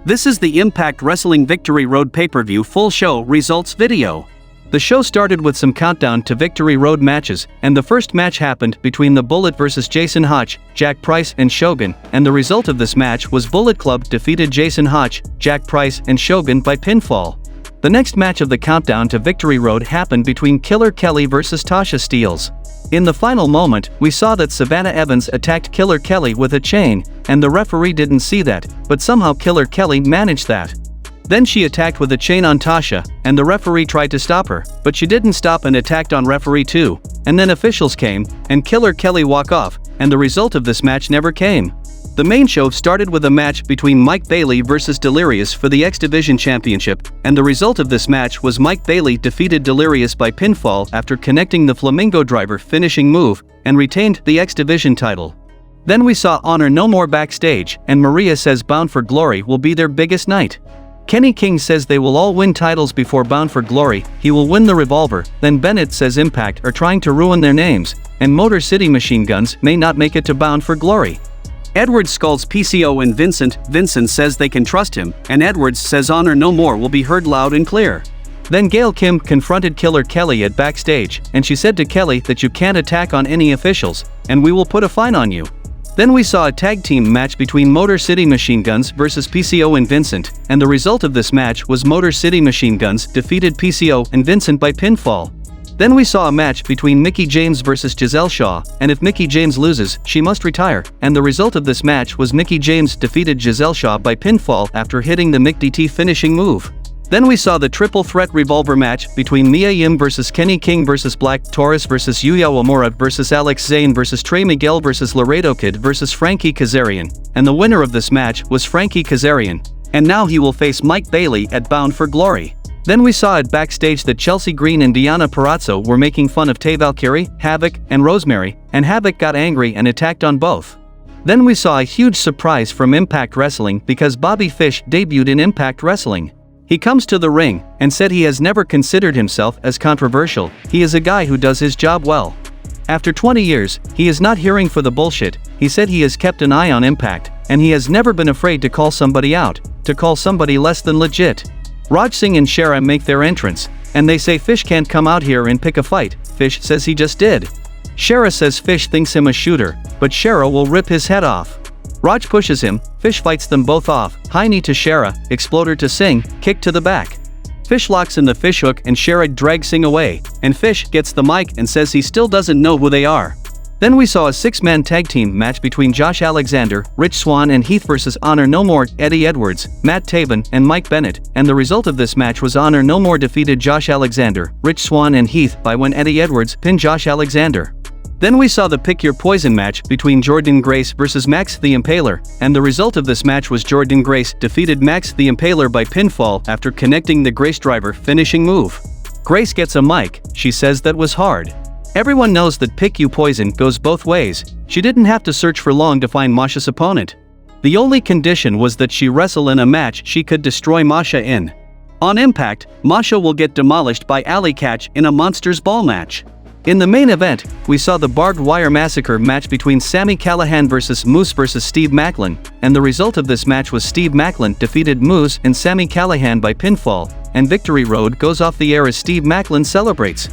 This is the Impact Wrestling Victory Road pay-per-view full show results video. The show started with some countdown to Victory Road matches, and the first match happened between the Bullet vs. Jason Hotch, Jack Price and Shogun, and the result of this match was Bullet Club defeated Jason Hotch, Jack Price and Shogun by pinfall. The next match of the countdown to Victory Road happened between Killer Kelly vs. Tasha Steelz. In the final moment, we saw that Savannah Evans attacked Killer Kelly with a chain, and the referee didn't see that, but somehow Killer Kelly managed that. Then she attacked with a chain on Tasha, and the referee tried to stop her, but she didn't stop and attacked on referee too, and then officials came, and Killer Kelly walked off, and the result of this match never came. The main show started with a match between Mike Bailey vs. Delirious for the X Division Championship, and the result of this match was Mike Bailey defeated Delirious by pinfall after connecting the Flamingo Driver finishing move, and retained the X Division title. Then we saw Honor No More backstage, and Maria says Bound for Glory will be their biggest night. Kenny King says they will all win titles before Bound for Glory, he will win the Revolver, then Bennett says Impact are trying to ruin their names, and Motor City Machine Guns may not make it to Bound for Glory. Edwards scolds PCO and Vincent says they can trust him, and Edwards says Honor No More will be heard loud and clear. Then Gail Kim confronted Killer Kelly at backstage, and she said to Kelly that you can't attack on any officials, and we will put a fine on you. Then we saw a tag team match between Motor City Machine Guns vs. PCO and Vincent, and the result of this match was Motor City Machine Guns defeated PCO and Vincent by pinfall. Then we saw a match between Mickie James vs. Giselle Shaw, and if Mickie James loses, she must retire, and the result of this match was Mickie James defeated Giselle Shaw by pinfall after hitting the McDT finishing move. Then we saw the triple threat revolver match between Mia Yim vs. Kenny King vs. Black Taurus vs. Yuya Uemura vs. Alex Zane vs. Trey Miguel vs. Laredo Kid vs. Frankie Kazarian, and the winner of this match was Frankie Kazarian, and now he will face Mike Bailey at Bound for Glory. Then we saw it backstage that Chelsea Green and Deonna Purrazzo were making fun of Tay Valkyrie, Havoc, and Rosemary, and Havoc got angry and attacked on both. Then we saw a huge surprise from Impact Wrestling because Bobby Fish debuted in Impact Wrestling. He comes to the ring, and said he has never considered himself as controversial, he is a guy who does his job well. After 20 years, he is not hearing for the bullshit, he said he has kept an eye on Impact, and he has never been afraid to call somebody out, to call somebody less than legit. Raj Singh and Shera make their entrance, and they say Fish can't come out here and pick a fight, Fish says he just did. Shera says Fish thinks him a shooter, but Shera will rip his head off. Raj pushes him, Fish fights them both off, high knee to Shera, exploder to Singh, kick to the back. Fish locks in the fish hook and Shera drags Singh away, and Fish gets the mic and says he still doesn't know who they are. Then we saw a 6-man tag team match between Josh Alexander, Rich Swann and Heath vs. Honor No More, Eddie Edwards, Matt Taven and Mike Bennett, and the result of this match was Honor No More defeated Josh Alexander, Rich Swann and Heath by when Eddie Edwards pinned Josh Alexander. Then we saw the Pick Your Poison match between Jordan Grace vs. Max the Impaler, and the result of this match was Jordan Grace defeated Max the Impaler by pinfall after connecting the Grace Driver finishing move. Grace gets a mic, she says that was hard. Everyone knows that Pick You Poison goes both ways, she didn't have to search for long to find Masha's opponent. The only condition was that she wrestle in a match she could destroy Masha in. On Impact, Masha will get demolished by Alley Catch in a Monsters Ball match. In the main event, we saw the Barbed Wire Massacre match between Sami Callihan vs. Moose vs. Steve Macklin, and the result of this match was Steve Macklin defeated Moose and Sami Callihan by pinfall, and Victory Road goes off the air as Steve Macklin celebrates.